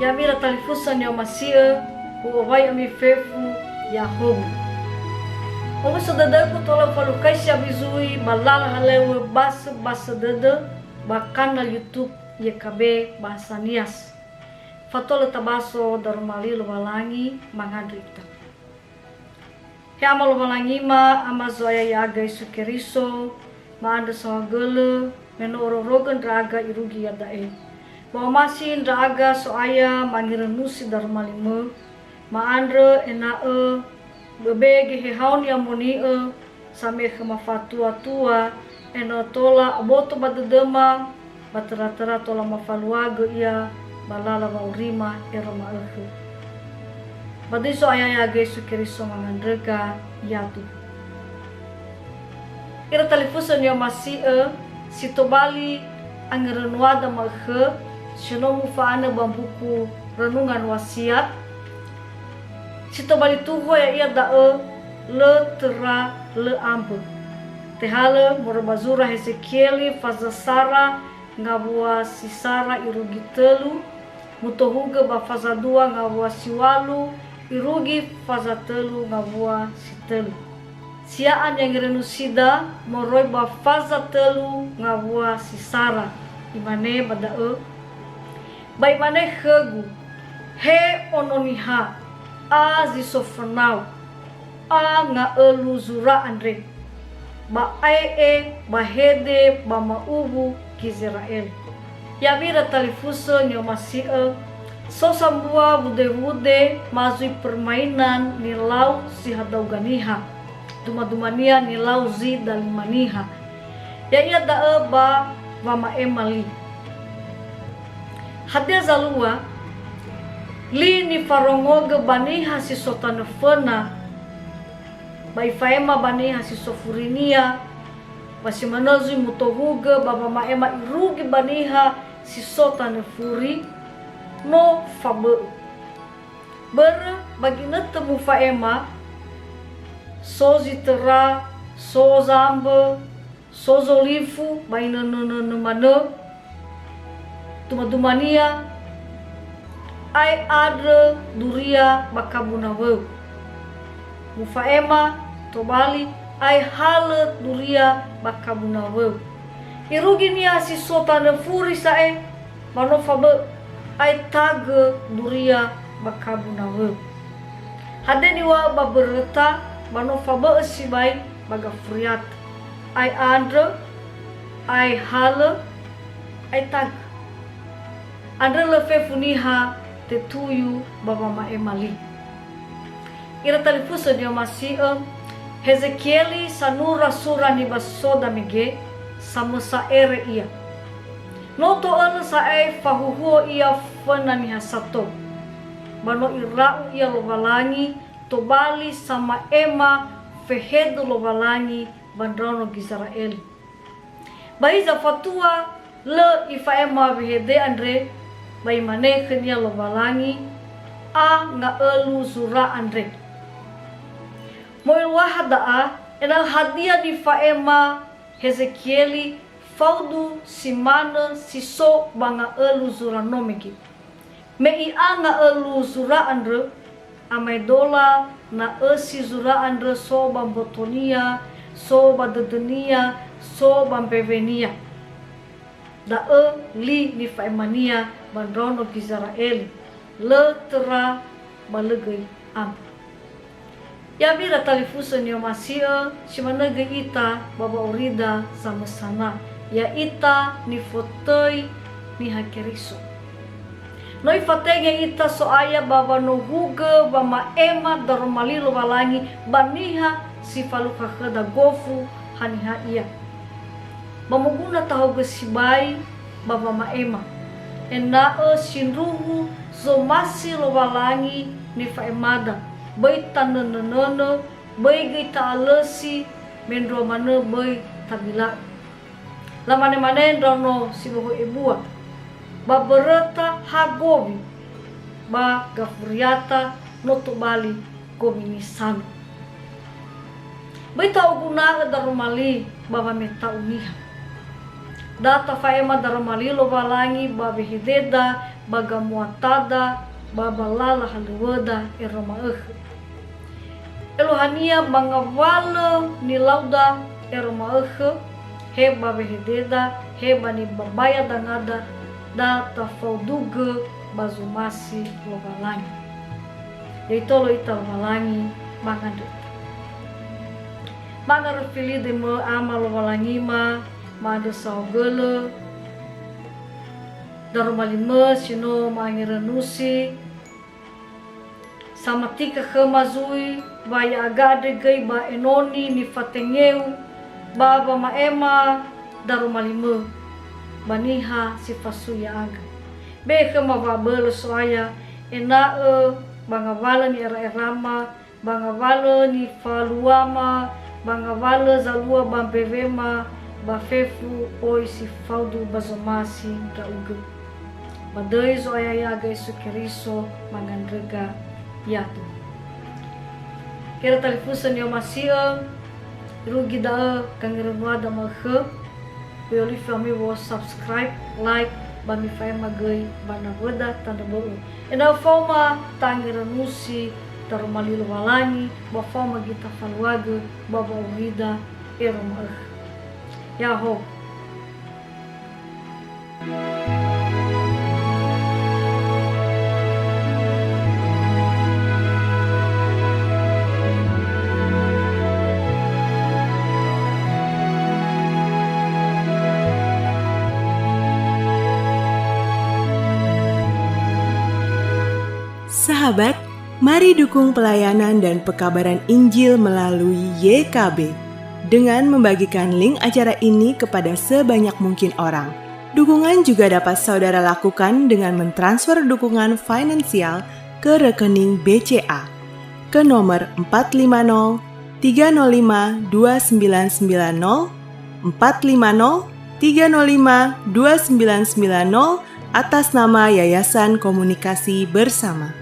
ya mira talifusan ya masia huwai ami fefu ya hobu omo sadada ko tola falukai shabizui balala halewe basa dada bakana YouTube YKB bahasa Nias fatola tabaso darmali luwalangi mangadrita he ama luwalangi ma ama zoya yaga isukeriso ma anda soagele menoro rogan raga irugi yadae bahwa masih raga soaya mangirenusi darmalime ma andre enae bebege he haun ya moni same kema fatua tua eno tola aboto badedema batera tola mafaluaga ia balala baurima eroma ehu badiso ayaya gesu keriso mangandrega yatu ira talifusan ya masih sitobali angerenuada maghe sinomu faana bambuku renungan wasiat sitobali tuho ya ia dae le tera le ambe tehale morobazura Hezekieli fazasara ngabua sisara irugi telu mutohuga ba faza dua ngabua siwalu irugi faza telu ngabua sitelu siaan yang renusida moroi ba faza telu ngabua sisara imane badae bai mane hegu he ononiha a zisofernau a nga elu zura andre ba ae ba hede ba maubu kizrael ya mira talifuso nyo masih so sambua bude mazui permainan nilau si hadauganiha dumania nilau zi dalimaniha ya ia dae ba vama emali hadia zalua li ni farongoge baniha si sotanefena bai faema baniha si sofurinia basi manozi mutohuge baba maema irugi baniha si sotanefuri no fabe ber bagi netemu faema so zitera so zambe so zolifu bai mana tumadumania ai adre duria bakabunawe mufaema tobali ai hale duria bakabunawe irugi nia si sotane furi sae manofabe ai tage duria bakabunawe hadeni wa babereta manofabe sibai bagafriat ai adre ai hale ai tag andre lefe funiha tetuyu baba maemali ira talifusa dia masih Hezekieli sanura sura ni basoda mege samusa ere ia noto sae fahuhuo ia fanani hasato bano irau ia lovalangi tobali sama ema fehedu lovalangi bandrono Israel baiza fatua le ifa ema vehede andre bai mane kenia lovalangi a nga elu zura andre moil wahada ena hadia di faema Hezekieli faudu simana siso banga elu zura nomeki mei anga elu zura andre amai dola na esi zura andre so bambotonia so badedenia so bampevenia da li ni faemania bandrono Israel le tera balegai am ya mira talifusan yo masih simanege ita baba urida sama sana ya ita ni fotoi ni hakeriso noi fatege ita soaya baba no huge bama ema darmalilo walangi baniha sifaluka khada gofu haniha iya mamuguna tahu gesibai baba maema ena sinruhu zo masih lowalangi ni faemada bai tanenene bai gita alesi mendro mana bai tabila la mane drono siboho ibua ba bereta hagobi ba gafuriata noto bali gominisan bai tau guna darumali baba meta uniha data faema darumali lo balangi ba behideda bagamuatada babalala haluwada eroma Elohania bangawala ni lauda eroma he babehededa he bani babaya dangada da tafauduga bazumasi lovalangi yaitolo ita lovalangi mangadu mangarufili de me ama lovalangi ma mada saugele darumalima sino mangiranusi sama tika khemazui baya agade gai ba enoni ni fatengeu baba maema darumalima baniha sifasuya aga be khemavabele soaya ena bangavala ni era-erama bangavala ni faluama bangavala zalua bampevema bafefu oi sifaudu bazomasi rauge badai zo ayayaga Yesu Keriso mangandrega yatu kira talifusan yo masia rugi da kangiranwa da maghe Pioli fami wo subscribe like bami fai magai bana wada tanda bau ena foma tangiranusi tarumalilo walani ba foma gita falwaga baba urida eroma Yaho. Sahabat, mari dukung pelayanan dan pekabaran Injil melalui YKB dengan membagikan link acara ini kepada sebanyak mungkin orang. Dukungan juga dapat saudara lakukan dengan mentransfer dukungan finansial ke rekening BCA ke nomor 450 305 2990 450 305 2990 atas nama Yayasan Komunikasi Bersama.